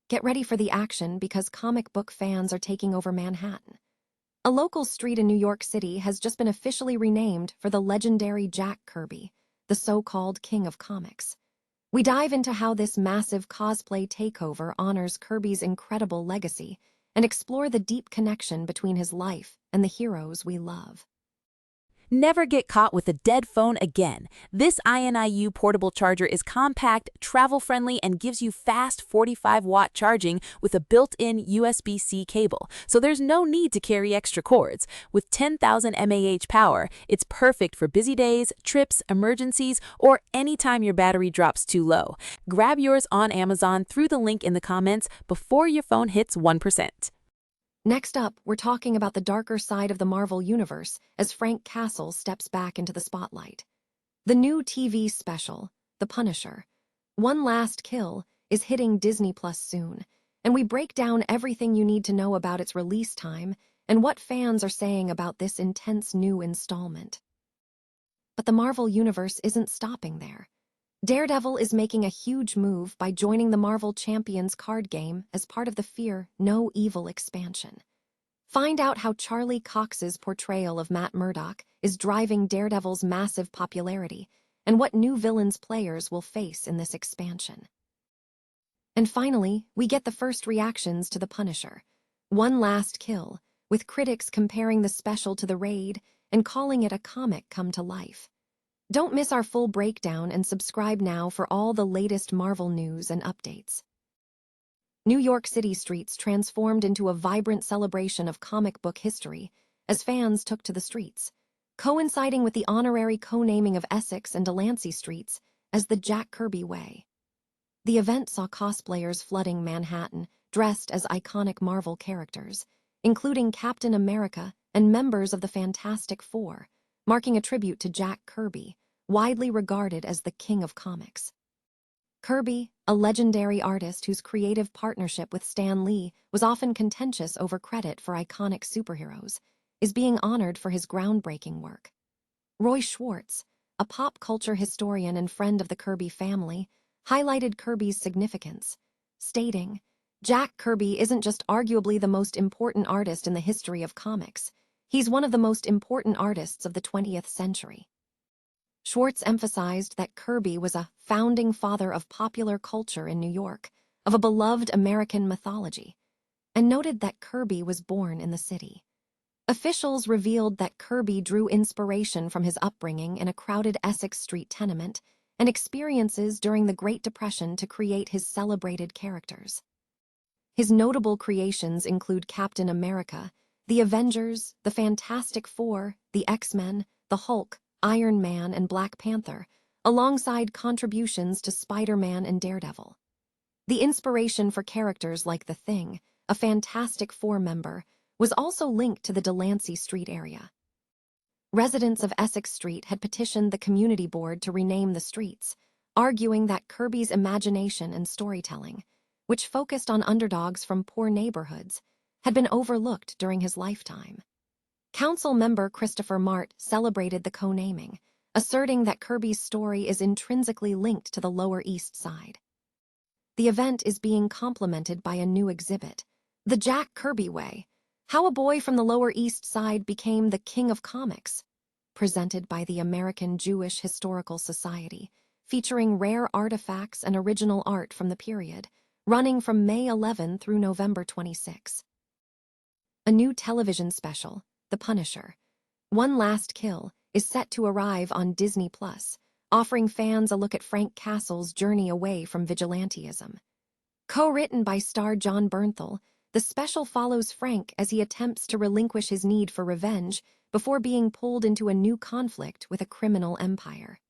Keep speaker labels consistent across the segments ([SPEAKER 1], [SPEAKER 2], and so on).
[SPEAKER 1] Get ready for the action because comic book fans are taking over Manhattan. A local street in New York City has just been officially renamed for the legendary Jack Kirby, the so-called King of Comics. We dive into how this massive cosplay takeover honors Kirby's incredible legacy and explore the deep connection between his life and the heroes we love.
[SPEAKER 2] Never get caught with a dead phone again. This INIU portable charger is compact, travel-friendly, and gives you fast 45-watt charging with a built-in USB-C cable, so there's no need to carry extra cords. With 10,000 mAh power, it's perfect for busy days, trips, emergencies, or anytime your battery drops too low. Grab yours on Amazon through the link in the comments before your phone hits 1%.
[SPEAKER 1] Next up, we're talking about the darker side of the Marvel Universe as Frank Castle steps back into the spotlight. The new TV special, The Punisher, One Last Kill, is hitting Disney Plus soon, and we break down everything you need to know about its release time and what fans are saying about this intense new installment. But the Marvel Universe isn't stopping there. Daredevil is making a huge move by joining the Marvel Champions card game as part of the Fear No Evil expansion. Find out how Charlie Cox's portrayal of Matt Murdock is driving Daredevil's massive popularity and what new villains players will face in this expansion. And finally, we get the first reactions to The Punisher, One Last Kill, with critics comparing the special to The Raid and calling it a comic come to life. Don't miss our full breakdown and subscribe now for all the latest Marvel news and updates. New York City streets transformed into a vibrant celebration of comic book history as fans took to the streets, coinciding with the honorary co-naming of Essex and Delancey streets as the Jack Kirby Way. The event saw cosplayers flooding Manhattan dressed as iconic Marvel characters, including Captain America and members of the Fantastic Four, marking a tribute to Jack Kirby, widely regarded as the King of Comics. Kirby, a legendary artist whose creative partnership with Stan Lee was often contentious over credit for iconic superheroes, is being honored for his groundbreaking work. Roy Schwartz, a pop culture historian and friend of the Kirby family, highlighted Kirby's significance, stating, "Jack Kirby isn't just arguably the most important artist in the history of comics. He's one of the most important artists of the 20th century." Schwartz emphasized that Kirby was a founding father of popular culture in New York, of a beloved American mythology, and noted that Kirby was born in the city. Officials revealed that Kirby drew inspiration from his upbringing in a crowded Essex Street tenement and experiences during the Great Depression to create his celebrated characters. His notable creations include Captain America, the Avengers, the Fantastic Four, the X-Men, the Hulk, Iron Man, and Black Panther, alongside contributions to Spider-Man and Daredevil. The inspiration for characters like The Thing, a Fantastic Four member, was also linked to the Delancey Street area. Residents of Essex Street had petitioned the community board to rename the streets, arguing that Kirby's imagination and storytelling, which focused on underdogs from poor neighborhoods, had been overlooked during his lifetime. Council member Christopher Mart celebrated the co-naming, asserting that Kirby's story is intrinsically linked to the Lower East Side. The event is being complemented by a new exhibit, The Jack Kirby Way, How a Boy from the Lower East Side Became the King of Comics, presented by the American Jewish Historical Society, featuring rare artifacts and original art from the period, running from May 11 through November 26. A new television special, The Punisher, One Last Kill, is set to arrive on Disney Plus, offering fans a look at Frank Castle's journey away from vigilantism. Co-written by star John Bernthal, the special follows Frank as he attempts to relinquish his need for revenge before being pulled into a new conflict with a criminal empire.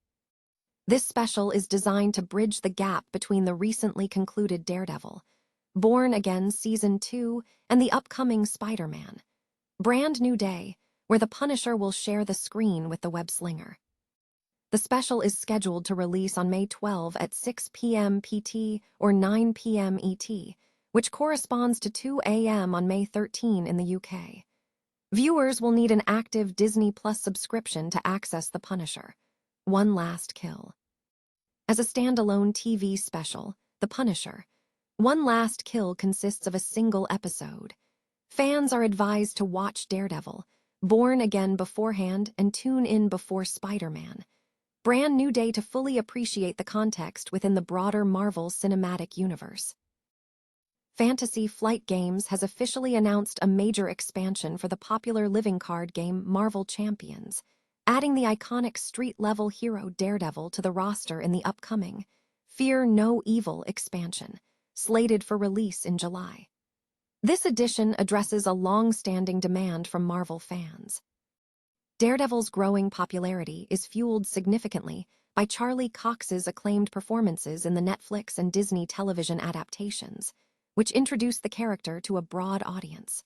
[SPEAKER 1] This special is designed to bridge the gap between the recently concluded Daredevil, Born Again Season 2, and the upcoming Spider-Man, Brand New Day, where the Punisher will share the screen with the web-slinger. The special is scheduled to release on May 12 at 6 p.m. PT or 9 p.m. ET, which corresponds to 2 a.m. on May 13 in the UK. Viewers will need an active Disney Plus subscription to access The Punisher, One Last Kill. As a standalone TV special, The Punisher, One Last Kill consists of a single episode. Fans are advised to watch Daredevil, Born Again beforehand and tune in before Spider-Man. Brand new day to fully appreciate the context within the broader Marvel Cinematic Universe. Fantasy Flight Games has officially announced a major expansion for the popular living card game Marvel Champions, adding the iconic street-level hero Daredevil to the roster in the upcoming Fear No Evil expansion, slated for release in July. This edition addresses a long-standing demand from Marvel fans. Daredevil's growing popularity is fueled significantly by Charlie Cox's acclaimed performances in the Netflix and Disney television adaptations, which introduced the character to a broad audience.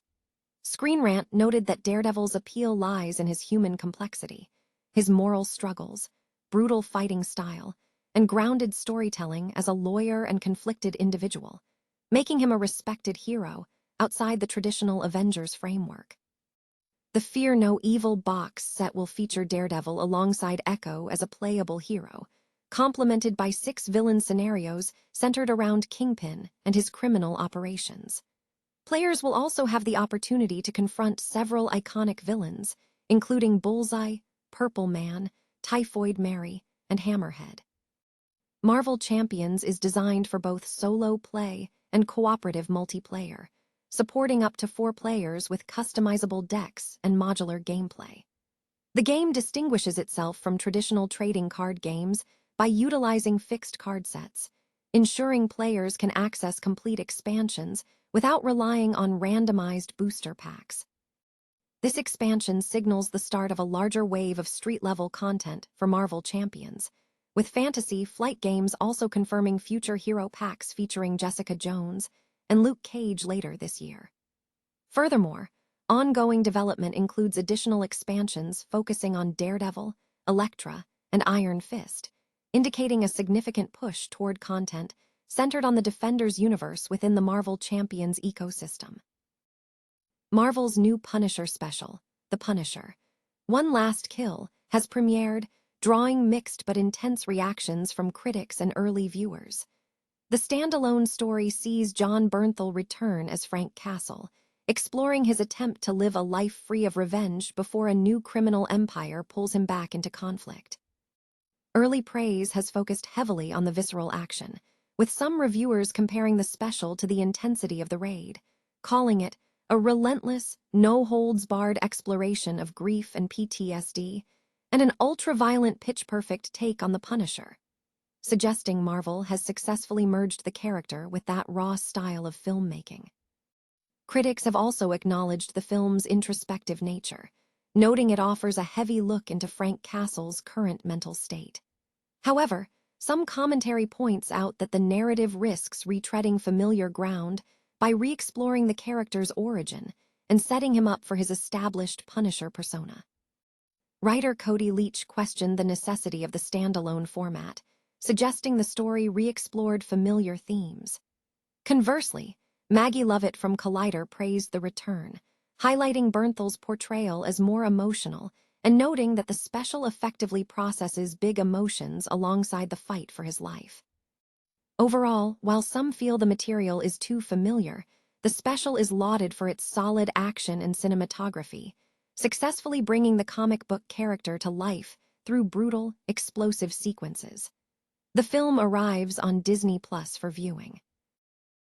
[SPEAKER 1] Screen Rant noted that Daredevil's appeal lies in his human complexity, his moral struggles, brutal fighting style, and grounded storytelling as a lawyer and conflicted individual, making him a respected hero outside the traditional Avengers framework. The Fear No Evil box set will feature Daredevil alongside Echo as a playable hero, complemented by 6 villain scenarios centered around Kingpin and his criminal operations. Players will also have the opportunity to confront several iconic villains, including Bullseye, Purple Man, Typhoid Mary, and Hammerhead. Marvel Champions is designed for both solo play and cooperative multiplayer, supporting up to 4 players with customizable decks and modular gameplay. The game distinguishes itself from traditional trading card games by utilizing fixed card sets, ensuring players can access complete expansions without relying on randomized booster packs. This expansion signals the start of a larger wave of street-level content for Marvel Champions, with Fantasy Flight Games also confirming future hero packs featuring Jessica Jones and Luke Cage later this year. Furthermore, ongoing development includes additional expansions focusing on Daredevil, Elektra, and Iron Fist, indicating a significant push toward content centered on the Defenders universe within the Marvel Champions ecosystem. Marvel's new Punisher special, The Punisher, One Last Kill, has premiered, drawing mixed but intense reactions from critics and early viewers. The standalone story sees John Bernthal return as Frank Castle, exploring his attempt to live a life free of revenge before a new criminal empire pulls him back into conflict. Early praise has focused heavily on the visceral action, with some reviewers comparing the special to the intensity of the raid, calling it a relentless, no-holds-barred exploration of grief and PTSD, and an ultra-violent pitch-perfect take on the Punisher, suggesting Marvel has successfully merged the character with that raw style of filmmaking. Critics have also acknowledged the film's introspective nature, noting it offers a heavy look into Frank Castle's current mental state. However, some commentary points out that the narrative risks retreading familiar ground by re-exploring the character's origin and setting him up for his established Punisher persona. Writer Cody Leach questioned the necessity of the standalone format, suggesting the story re-explored familiar themes. Conversely, Maggie Lovett from Collider praised the return, highlighting Bernthal's portrayal as more emotional and noting that the special effectively processes big emotions alongside the fight for his life. Overall, while some feel the material is too familiar, the special is lauded for its solid action and cinematography, successfully bringing the comic book character to life through brutal, explosive sequences. The film arrives on Disney Plus for viewing.